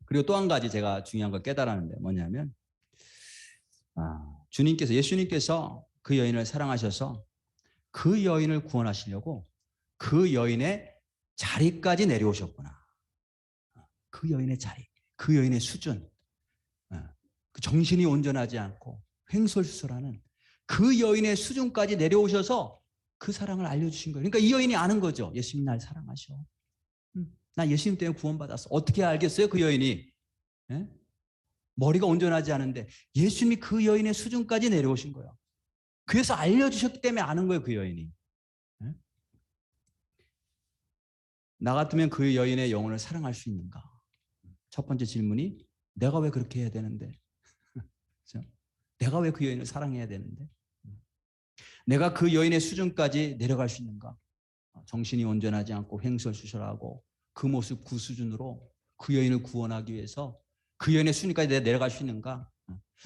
[SPEAKER 1] 그리고 또 한 가지 제가 중요한 걸 깨달았는데 뭐냐면 예수님께서 그 여인을 사랑하셔서 그 여인을 구원하시려고 그 여인의 자리까지 내려오셨구나. 그 여인의 자리, 그 여인의 수준, 그 정신이 온전하지 않고 횡설수설하는 그 여인의 수준까지 내려오셔서 그 사랑을 알려주신 거예요. 그러니까 이 여인이 아는 거죠. 예수님이 날 사랑하셔. 나 예수님 때문에 구원받았어. 어떻게 알겠어요? 그 여인이. 머리가 온전하지 않은데 예수님이 그 여인의 수준까지 내려오신 거예요. 그래서 알려주셨기 때문에 아는 거예요. 그 여인이. 나 같으면 그 여인의 영혼을 사랑할 수 있는가? 첫 번째 질문이 내가 왜 그렇게 해야 되는데? 내가 왜 그 여인을 사랑해야 되는데? 내가 그 여인의 수준까지 내려갈 수 있는가? 정신이 온전하지 않고 횡설수설하고 그 모습 그 수준으로 그 여인을 구원하기 위해서 그 여인의 수준까지 내려갈 수 있는가?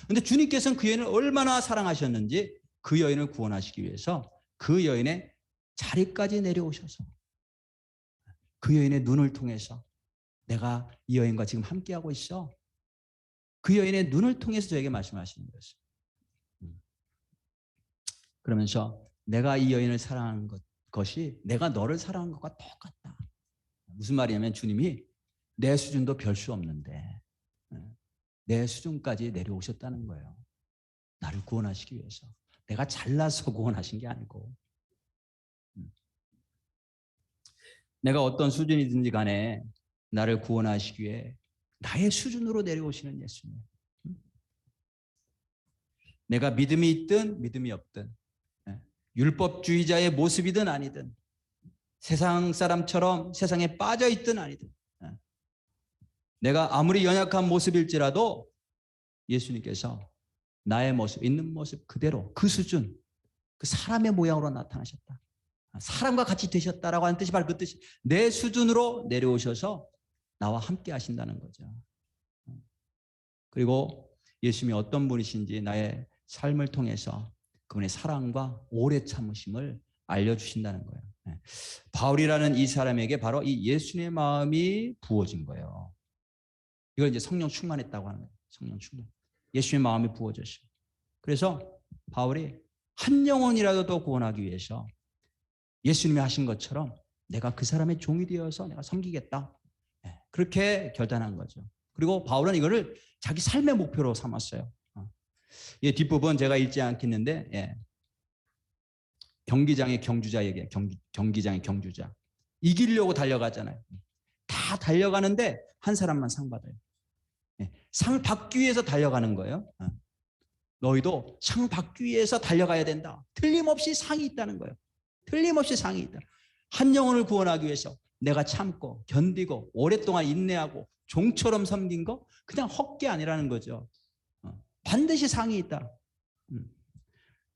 [SPEAKER 1] 그런데 주님께서는 그 여인을 얼마나 사랑하셨는지 그 여인을 구원하시기 위해서 그 여인의 자리까지 내려오셔서 그 여인의 눈을 통해서 내가 이 여인과 지금 함께하고 있어. 그 여인의 눈을 통해서 저에게 말씀하시는 것이죠. 그러면서 내가 이 여인을 사랑하는 것이 내가 너를 사랑하는 것과 똑같다. 무슨 말이냐면 주님이 내 수준도 별 수 없는데 내 수준까지 내려오셨다는 거예요. 나를 구원하시기 위해서. 내가 잘나서 구원하신 게 아니고 내가 어떤 수준이든지 간에 나를 구원하시기 위해 나의 수준으로 내려오시는 예수님. 내가 믿음이 있든 믿음이 없든 율법주의자의 모습이든 아니든 세상 사람처럼 세상에 빠져 있든 아니든 내가 아무리 연약한 모습일지라도 예수님께서 나의 모습, 있는 모습 그대로 그 수준, 그 사람의 모양으로 나타나셨다. 사람과 같이 되셨다라고 하는 뜻이 바로 그 뜻이 내 수준으로 내려오셔서 나와 함께 하신다는 거죠. 그리고 예수님이 어떤 분이신지 나의 삶을 통해서 그분의 사랑과 오래 참으심을 알려주신다는 거예요. 바울이라는 이 사람에게 바로 이 예수님의 마음이 부어진 거예요. 이걸 이제 성령 충만했다고 하는 거예요. 성령 충만. 예수님의 마음이 부어졌어요. 그래서 바울이 한 영혼이라도 더 구원하기 위해서 예수님이 하신 것처럼 내가 그 사람의 종이 되어서 내가 섬기겠다. 그렇게 결단한 거죠. 그리고 바울은 이거를 자기 삶의 목표로 삼았어요. 이 뒷부분 제가 읽지 않겠는데 경기장의 경주자 얘기예요. 경기장의 경주자. 이기려고 달려가잖아요. 다 달려가는데 한 사람만 상 받아요. 상을 받기 위해서 달려가는 거예요. 너희도 상 받기 위해서 달려가야 된다. 틀림없이 상이 있다는 거예요. 틀림없이 상이 있다. 한 영혼을 구원하기 위해서 내가 참고 견디고 오랫동안 인내하고 종처럼 섬긴 거 그냥 헛게 아니라는 거죠. 반드시 상이 있다.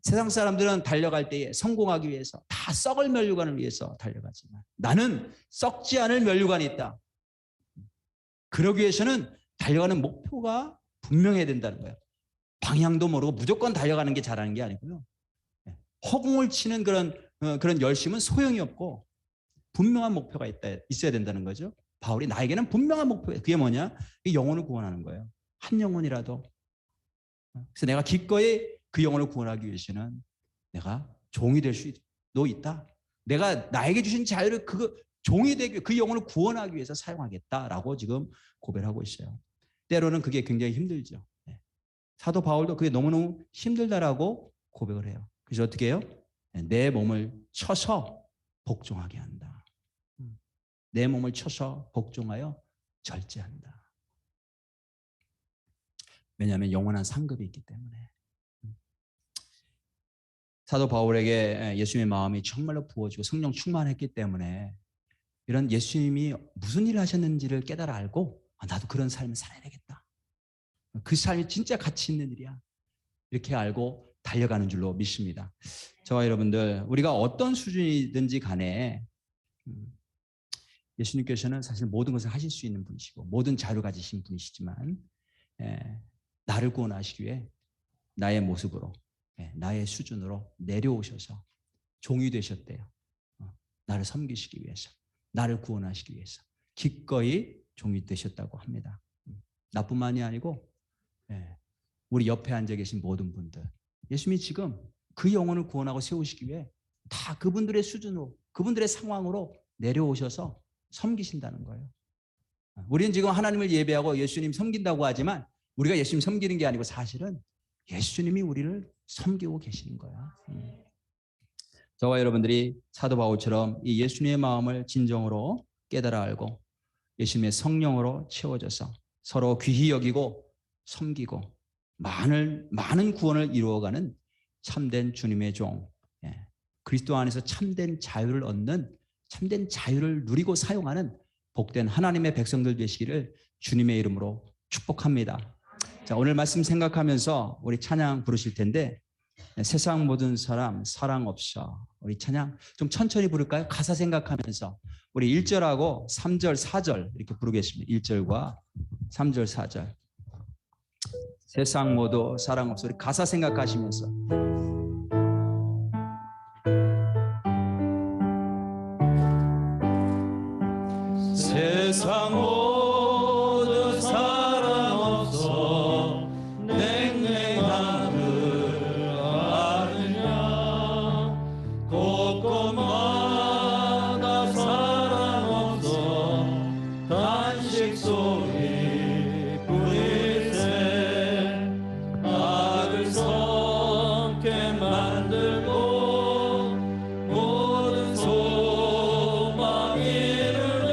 [SPEAKER 1] 세상 사람들은 달려갈 때에 성공하기 위해서 다 썩을 면류관을 위해서 달려가지만 나는 썩지 않을 면류관이 있다. 그러기 위해서는 달려가는 목표가 분명해야 된다는 거예요. 방향도 모르고 무조건 달려가는 게 잘하는 게 아니고요. 허공을 치는 그런 열심은 소용이 없고 분명한 목표가 있어야 된다는 거죠. 바울이 나에게는 분명한 목표가 있다. 그게 뭐냐? 영혼을 구원하는 거예요. 한 영혼이라도. 그래서 내가 기꺼이 그 영혼을 구원하기 위해서는 내가 종이 될 수도 있다. 내가 나에게 주신 자유를 종이 되기 그 영혼을 구원하기 위해서 사용하겠다라고 지금 고백을 하고 있어요. 때로는 그게 굉장히 힘들죠. 사도 바울도 그게 너무너무 힘들다라고 고백을 해요. 그래서 어떻게 해요? 내 몸을 쳐서 복종하게 한다. 내 몸을 쳐서 복종하여 절제한다. 왜냐하면 영원한 상급이 있기 때문에. 사도 바울에게 예수님의 마음이 정말로 부어지고 성령 충만했기 때문에 이런 예수님이 무슨 일을 하셨는지를 깨달아 알고 나도 그런 삶을 살아야 되겠다. 그 삶이 진짜 가치 있는 일이야. 이렇게 알고 달려가는 줄로 믿습니다. 저와 여러분들 우리가 어떤 수준이든지 간에 예수님께서는 사실 모든 것을 하실 수 있는 분이시고 모든 자유를 가지신 분이시지만 나를 구원하시기 위해 나의 모습으로 나의 수준으로 내려오셔서 종이 되셨대요. 나를 섬기시기 위해서 나를 구원하시기 위해서 기꺼이 종이 되셨다고 합니다. 나뿐만이 아니고 우리 옆에 앉아 계신 모든 분들 예수님이 지금 그 영혼을 구원하고 세우시기 위해 다 그분들의 수준으로 그분들의 상황으로 내려오셔서 섬기신다는 거예요. 우리는 지금 하나님을 예배하고 예수님 섬긴다고 하지만 우리가 예수님 섬기는 게 아니고 사실은 예수님이 우리를 섬기고 계시는 거야. 저와 여러분들이 사도 바울처럼 이 예수님의 마음을 진정으로 깨달아 알고 예수님의 성령으로 채워져서 서로 귀히 여기고 섬기고 많은 구원을 이루어가는 참된 주님의 종, 그리스도 안에서 참된 자유를 얻는 참된 자유를 누리고 사용하는 복된 하나님의 백성들 되시기를 주님의 이름으로 축복합니다. 자, 오늘 말씀 생각하면서 우리 찬양 부르실 텐데 세상 모든 사람 사랑 없어 우리 찬양 좀 천천히 부를까요? 가사 생각하면서 우리 1절하고 3절 4절 이렇게 부르겠습니다. 1절과 3절 4절 세상 모두 사랑 없어 우리 가사 생각하시면서 세상 모두 사랑 없어 냉랭함을 아느냐 곳곳마다 사랑 없어 단식 소리 뿌리세 악을 섞게 만들고 모든 소망 이루는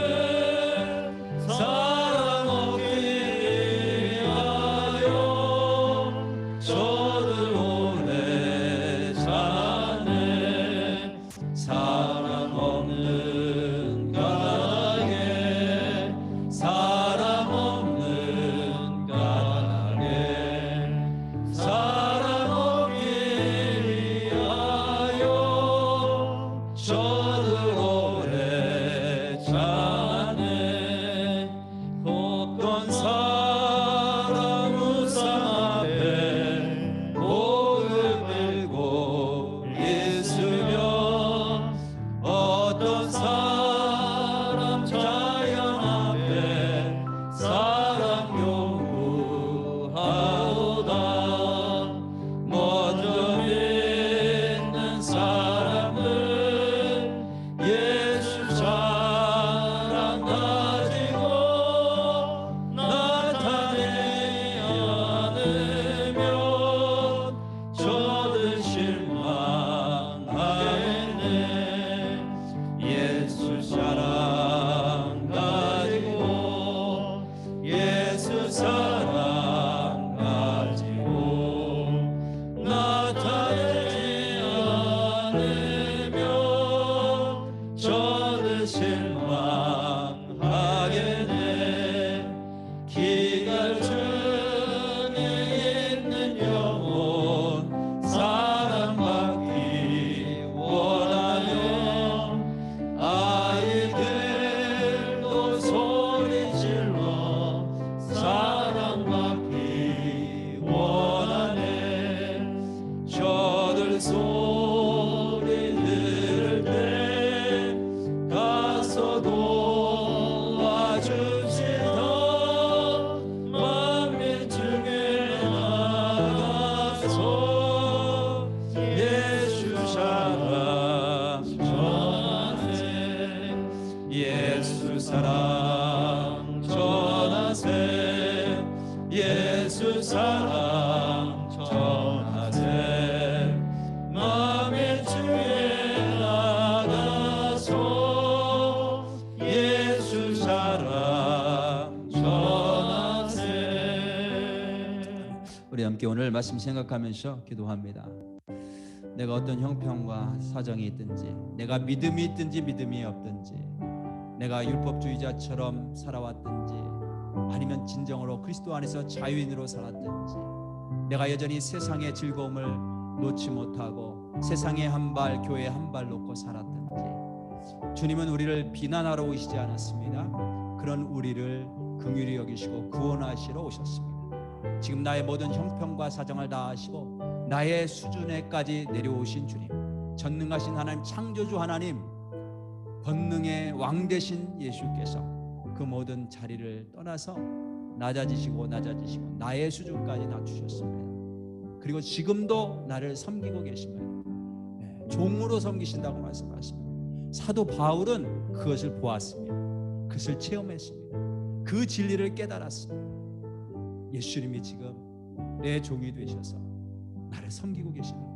[SPEAKER 1] 예수 사랑 전하세 예수 사랑 전하세 마음의 주에 나가서 예수 사랑 전하세. 우리 함께 오늘 말씀 생각하면서 기도합니다. 내가 어떤 형편과 사정이 있든지, 내가 믿음이 있든지 믿음이 없든지, 내가 율법주의자처럼 살아왔든지, 아니면 진정으로 그리스도 안에서 자유인으로 살았든지, 내가 여전히 세상의 즐거움을 놓지 못하고 세상에 한 발, 교회에 한 발 놓고 살았든지, 주님은 우리를 비난하러 오시지 않았습니다. 그런 우리를 긍휼히 여기시고 구원하시러 오셨습니다. 지금 나의 모든 형편과 사정을 다 아시고 나의 수준에까지 내려오신 주님, 전능하신 하나님, 창조주 하나님, 권능의 왕 되신 예수께서 그 모든 자리를 떠나서 낮아지시고 나의 수준까지 낮추셨습니다. 그리고 지금도 나를 섬기고 계십니다. 종으로 섬기신다고 말씀하십니다. 사도 바울은 그것을 보았습니다. 그것을 체험했습니다. 그 진리를 깨달았습니다. 예수님이 지금 내 종이 되셔서 나를 섬기고 계십니다.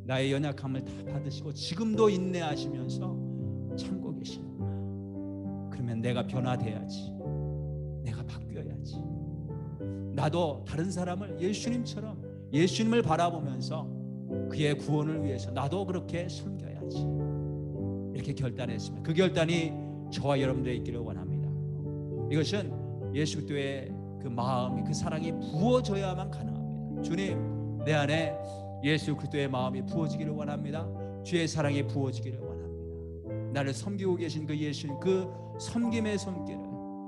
[SPEAKER 1] 나의 연약함을 다 받으시고 지금도 인내하시면서 참고 계시는구나. 그러면 내가 변화돼야지, 내가 바뀌어야지. 나도 다른 사람을 예수님처럼, 예수님을 바라보면서 그의 구원을 위해서 나도 그렇게 섬겨야지, 이렇게 결단했습니다. 그 결단이 저와 여러분들에 있기를 원합니다. 이것은 예수 그리스도의 그 마음이, 그 사랑이 부어져야만 가능합니다. 주님, 내 안에 예수 그리스도의 마음이 부어지기를 원합니다. 주의 사랑이 부어지기를 원합니다. 나를 섬기고 계신 그 예수님, 그 섬김의 손길을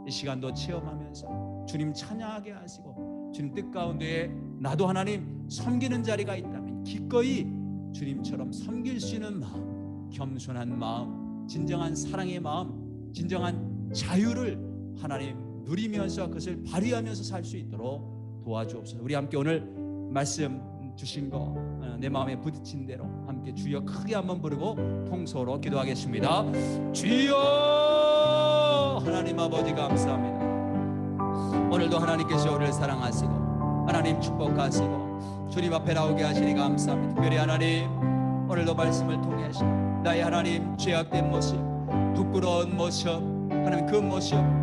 [SPEAKER 1] 이 시간도 체험하면서 주님 찬양하게 하시고, 주님 뜻 가운데에 나도 하나님 섬기는 자리가 있다면 기꺼이 주님처럼 섬길 수 있는 마음, 겸손한 마음, 진정한 사랑의 마음, 진정한 자유를 하나님 누리면서 그것을 발휘하면서 살 수 있도록 도와주옵소서. 우리 함께 오늘 말씀 주신 거 내 마음에 부딪힌 대로 함께 주여 크게 한번 부르고 통소로 기도하겠습니다. 주여, 하나님 아버지 감사합니다. 오늘도 하나님께서 우리를 사랑하시고 하나님 축복하시고 주님 앞에 나오게 하시니 감사합니다. 특별히 하나님, 오늘도 말씀을 통해서 나의 하나님 죄악된 모습, 부끄러운 모습, 하나님 그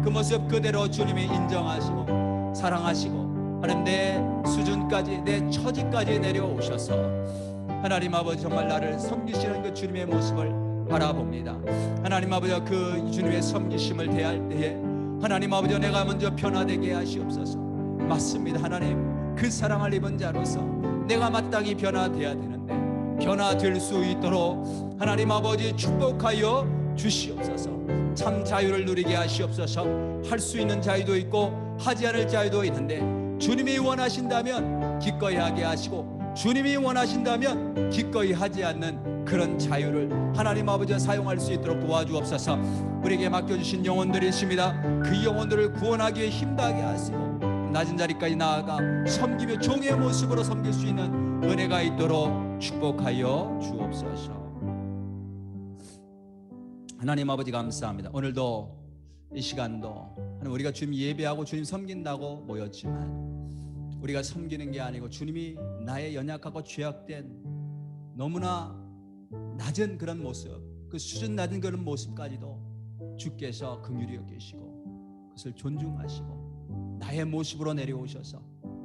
[SPEAKER 1] 모습 그대로 주님이 인정하시고 사랑하시고 하나님 내 수준까지, 내 처지까지 내려오셔서 하나님 아버지 정말 나를 섬기시는 그 주님의 모습을 바라봅니다. 하나님 아버지 그 주님의 섬기심을 대할 때에 하나님 아버지 내가 먼저 변화되게 하시옵소서. 맞습니다. 하나님, 그 사랑을 입은 자로서 내가 마땅히 변화되어야 되는데 변화될 수 있도록 하나님 아버지 축복하여 주시옵소서. 참 자유를 누리게 하시옵소서. 할 수 있는 자유도 있고 하지 않을 자유도 있는데 주님이 원하신다면 기꺼이 하게 하시고 주님이 원하신다면 기꺼이 하지 않는 그런 자유를 하나님 아버지가 사용할 수 있도록 도와주옵소서. 우리에게 맡겨주신 영혼들이 있습니다. 그 영혼들을 구원하기 위해 힘나게 하시고 낮은 자리까지 나아가 섬기며 종의 모습으로 섬길 수 있는 은혜가 있도록 축복하여 주옵소서. 하나님 아버지 감사합니다. 오늘도 이 시간도 우리가 주님 예배하고 주님 섬긴다고 모였지만 우리가 섬기는 게 아니고 주님이 나의 연약하고 죄악된 너무나 낮은 그런 모습, 그 수준 낮은 그런 모습까지도 주께서 긍휼히 여기시고 그것을 존중하시고 나의 모습으로 내려오셔서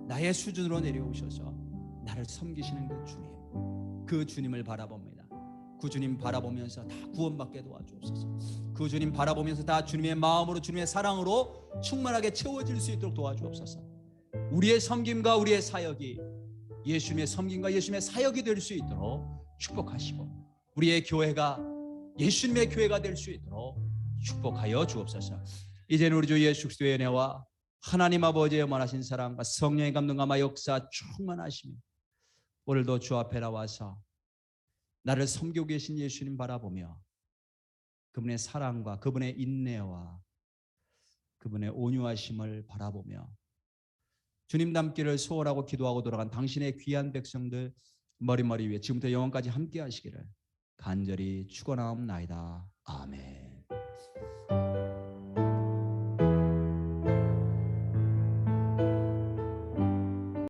[SPEAKER 1] 나의 수준으로 내려오셔서 나를 섬기시는 그 주님, 그 주님을 바라봅니다. 그 주님 바라보면서 다 구원받게 도와주옵소서. 그 주님 바라보면서 다 주님의 마음으로 주님의 사랑으로 충만하게 채워질 수 있도록 도와주옵소서. 우리의 섬김과 우리의 사역이 예수님의 섬김과 예수님의 사역이 될 수 있도록 축복하시고 우리의 교회가 예수님의 교회가 될 수 있도록 축복하여 주옵소서. 이제는 우리 주 예수 그리스도의 은혜와 하나님 아버지의 원하신 사랑과 성령의 감동과 역사 충만하시며 오늘도 주 앞에 나와서 나를 섬기고 계신 예수님 바라보며 그분의 사랑과 그분의 인내와 그분의 온유하심을 바라보며 주님 닮기를 소원하고 기도하고 돌아간 당신의 귀한 백성들 머리머리 위에 지금부터 영원까지 함께 하시기를 간절히 축원하옵나이다. 아멘.